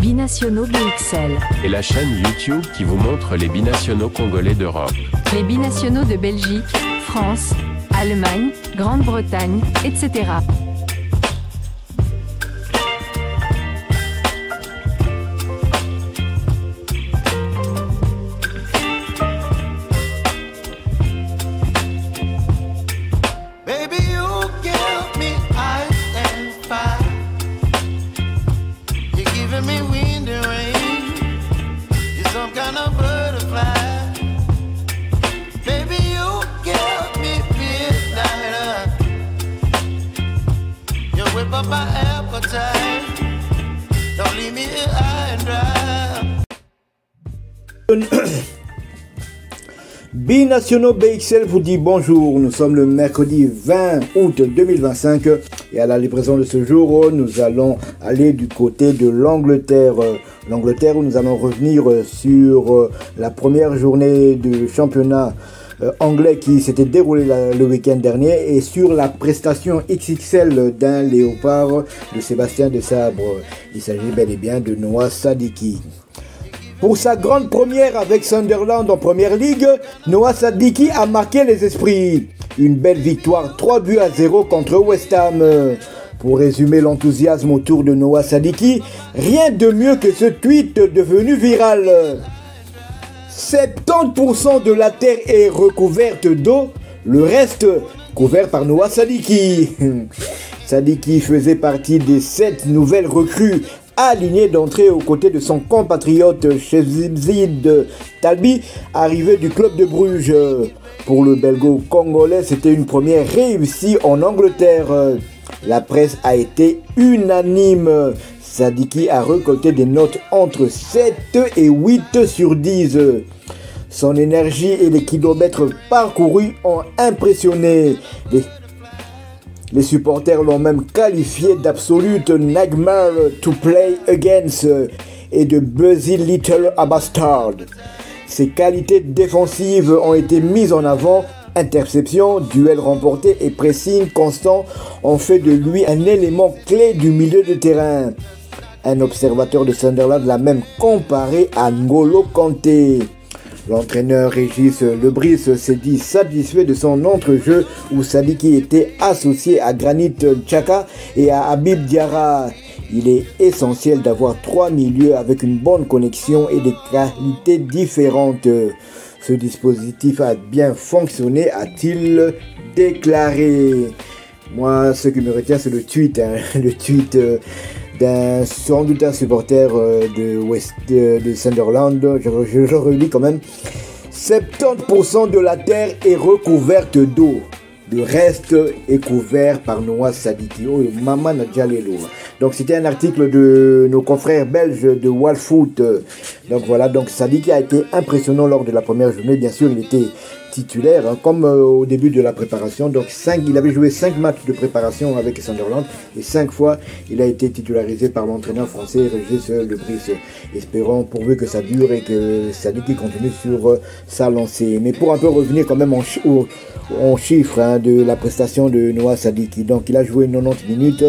Binationaux BXL. Et la chaîne YouTube qui vous montre les binationaux congolais d'Europe. Les binationaux de Belgique, France, Allemagne, Grande-Bretagne, etc. Binationaux BXL vous dit bonjour, nous sommes le mercredi 20 août 2025 et à la livraison de ce jour, nous allons aller du côté de l'Angleterre. L'Angleterre où nous allons revenir sur la première journée du championnat anglais qui s'était déroulé le week-end dernier et sur la prestation XXL d'un léopard de Sébastien Desabre. Il s'agit bel et bien de Noah Sadiki. Pour sa grande première avec Sunderland en première ligue, Noah Sadiki a marqué les esprits. Une belle victoire 3-0 contre West Ham. Pour résumer l'enthousiasme autour de Noah Sadiki, rien de mieux que ce tweet devenu viral. 70% de la terre est recouverte d'eau, le reste couvert par Noah Sadiki. Sadiki faisait partie des 7 nouvelles recrues aligné d'entrée aux côtés de son compatriote Chezid Talbi, arrivé du club de Bruges. Pour le belgo-congolais, c'était une première réussie en Angleterre. La presse a été unanime. Sadiki a récolté des notes entre 7 et 8 sur 10. Son énergie et les kilomètres parcourus ont impressionné. Les supporters l'ont même qualifié d'absolute nightmare to play against et de Buzzy Little Bastard. Ses qualités défensives ont été mises en avant. Interception, duel remporté et pressing constant ont fait de lui un élément clé du milieu de terrain. Un observateur de Sunderland l'a même comparé à N'Golo Kanté. L'entraîneur Régis Lebris s'est dit satisfait de son entrejeu où Sadiki était associé à Granit Xhaka et à Habib Diarra. Il est essentiel d'avoir 3 milieux avec une bonne connexion et des qualités différentes. Ce dispositif a bien fonctionné, a-t-il déclaré. Moi, ce qui me retient, c'est le tweet. Le tweet sans doute un supporter de Sunderland. Je relis quand même. 70% de la terre est recouverte d'eau. Le reste est couvert par Noah Sadiki. Oh, Maman Nadjalelo. Donc c'était un article de nos confrères belges de Wallfoot. Donc voilà, donc Sadiki a été impressionnant lors de la première journée. Bien sûr, il était titulaire, comme au début de la préparation. Donc il avait joué 5 matchs de préparation avec Sunderland et 5 fois il a été titularisé par l'entraîneur français Régis Lebris. Espérons pourvu que ça dure et que Sadiki continue sur sa lancée. Mais pour un peu revenir quand même en chiffres de la prestation de Noah Sadiki. Donc il a joué 90 minutes.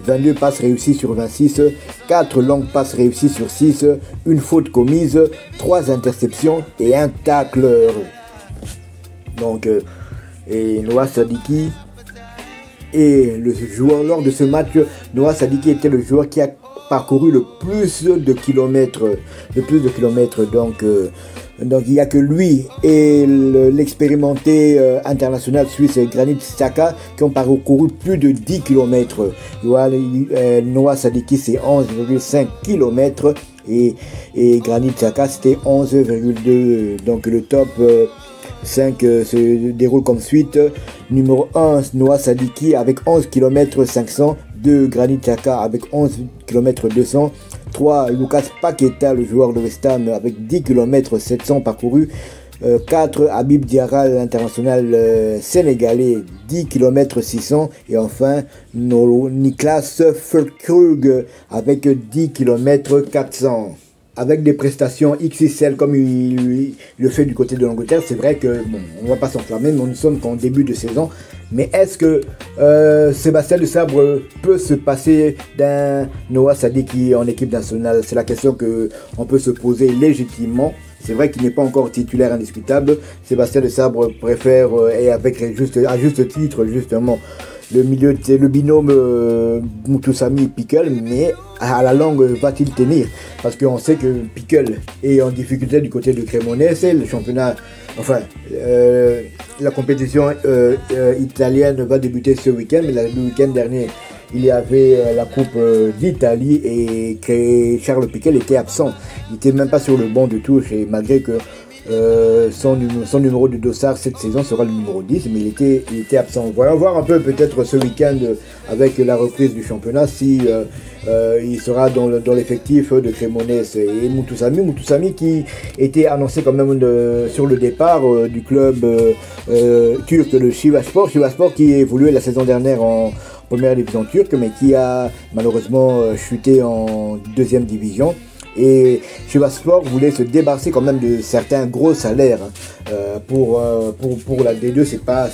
22 passes réussies sur 26, 4 longues passes réussies sur 6, une faute commise, 3 interceptions et un tacle. Donc, et Noah Sadiki est le joueur lors de ce match. Noah Sadiki était le joueur qui a parcouru le plus de kilomètres. Donc il n'y a que lui et l'expérimenté international suisse Granit Xhaka qui ont parcouru plus de 10 km. Noah Sadiki c'est 11,5 km et Granit Xhaka c'était 11,2. Donc le top 5 se déroule comme suite. Numéro 1, Noah Sadiki avec 11 km 500. 2, Granit Xhaka avec 11 km 200. 3, Lucas Paqueta, le joueur de West Ham, avec 10 km 700 parcourus. 4, Habib Diarra, l'international sénégalais, 10 km 600. Et enfin, Niklas Füllkrug avec 10 km 400. avec des prestations XXL comme il le fait du côté de l'Angleterre, c'est vrai que, bon, on ne va pas s'enflammer, mais nous ne sommes qu'en début de saison. Mais est-ce que Sébastien Desabre peut se passer d'un Noah Sadiki en équipe nationale? C'est la question qu'on peut se poser légitimement. C'est vrai qu'il n'est pas encore titulaire indiscutable. Sébastien Desabre préfère, et avec à juste titre, justement, le binôme Mutusami-Pickle, mais à la longue, va-t-il tenir? Parce qu'on sait que Pickle est en difficulté du côté de Cremonese, le championnat, enfin, la compétition italienne va débuter ce week-end, mais le week-end dernier, il y avait la Coupe d'Italie et Charles Pickle était absent. Il n'était même pas sur le banc de touche, et malgré que son numéro de dossard cette saison sera le numéro 10, mais il était absent. On va voir un peu peut-être ce week-end avec la reprise du championnat si il sera dans l'effectif de Cremonese. Et Mutusami qui était annoncé quand même sur le départ du club turc, le Sivasspor qui évoluait la saison dernière en première division turque, mais qui a malheureusement chuté en deuxième division. Et Sivasspor voulait se débarrasser quand même de certains gros salaires. Pour la D2, c'est pas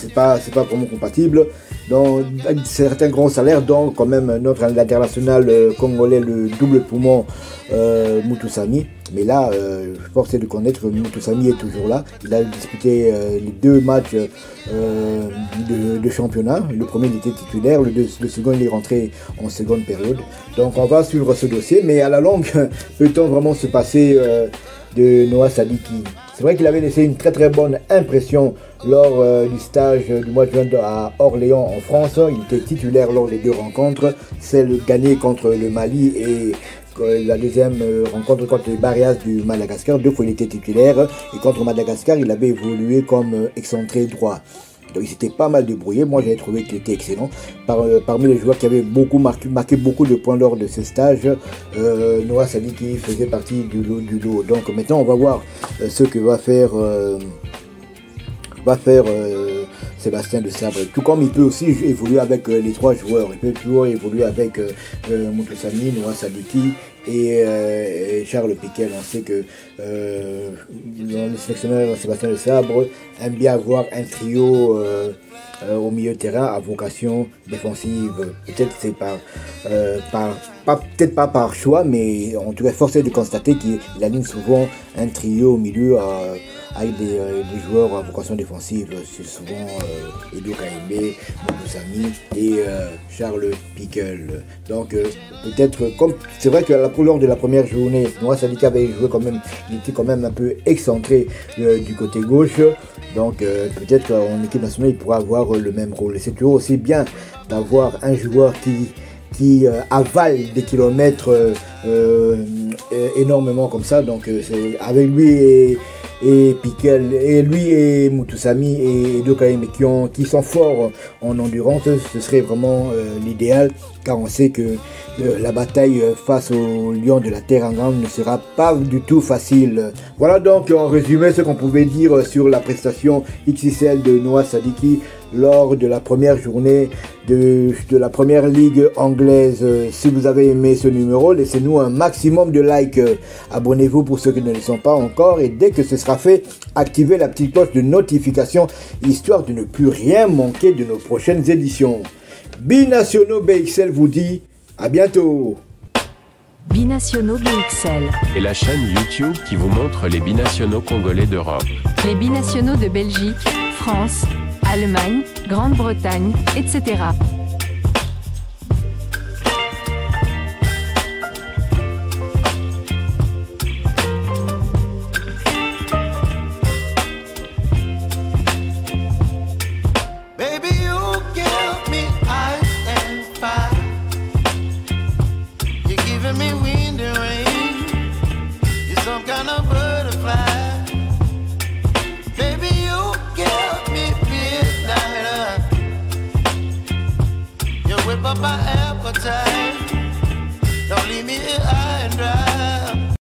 vraiment compatible. Dans certains gros salaires, dont quand même l'international congolais, le double poumon Mutusami. Mais là, force est de connaître que Mutusami est toujours là. Il a disputé les 2 matchs de championnat. Le premier, il était titulaire. Le second, il est rentré en seconde période. Donc, on va suivre ce dossier. Mais à la longue, peut-on vraiment se passer de Noah Sadiki? C'est vrai qu'il avait laissé une très très bonne impression lors du stage du mois de juin à Orléans en France. Il était titulaire lors des 2 rencontres, celle gagnée contre le Mali et la deuxième rencontre contre les Barrias du Madagascar. 2 fois il était titulaire, et contre Madagascar il avait évolué comme excentré droit. Donc il s'était pas mal débrouillé. Moi j'avais trouvé qu'il était excellent. Parmi les joueurs qui avaient marqué beaucoup de points lors de ce stage, Noah Sadiki faisait partie du lot. Donc maintenant on va voir ce que va faire Sébastien Desabre. Tout comme il peut aussi évoluer avec les 3 joueurs. Il peut toujours évoluer avec Mutusami, Noah Sadiki et Charles Pickle. On sait que le sélectionneur Sébastien Desabre aime bien avoir un trio au milieu de terrain à vocation défensive. Peut-être c'est peut-être pas par choix, mais en tout cas force est de constater qu'il aligne souvent un trio au milieu avec des joueurs à vocation défensive. C'est souvent Edo Kaimbe, Mutusami et Charles Pickle. Donc peut-être, comme c'est vrai que lors de la première journée, Noah Sadiki avait joué quand même, il était quand même un peu excentré du côté gauche. Donc peut-être qu'en équipe nationale il pourra avoir le même rôle. Et c'est toujours aussi bien d'avoir un joueur qui avale des kilomètres énormément comme ça. Donc avec lui et Pickle, et lui et Mutusami et Edo Kaimbe qui sont forts en endurance, ce serait vraiment l'idéal, car on sait que la bataille face aux Lions de la Teranga ne sera pas du tout facile. Voilà donc en résumé ce qu'on pouvait dire sur la prestation XXL de Noah Sadiki lors de la première journée de la première ligue anglaise. Si vous avez aimé ce numéro, laissez-nous un maximum de likes, abonnez-vous pour ceux qui ne le sont pas encore, et dès que ce sera fait, activez la petite cloche de notification histoire de ne plus rien manquer de nos prochaines éditions. Binationaux BXL vous dit à bientôt. Binationaux BXL. Et la chaîne YouTube qui vous montre les binationaux congolais d'Europe. Les binationaux de Belgique, France, Allemagne, Grande-Bretagne, etc. Papa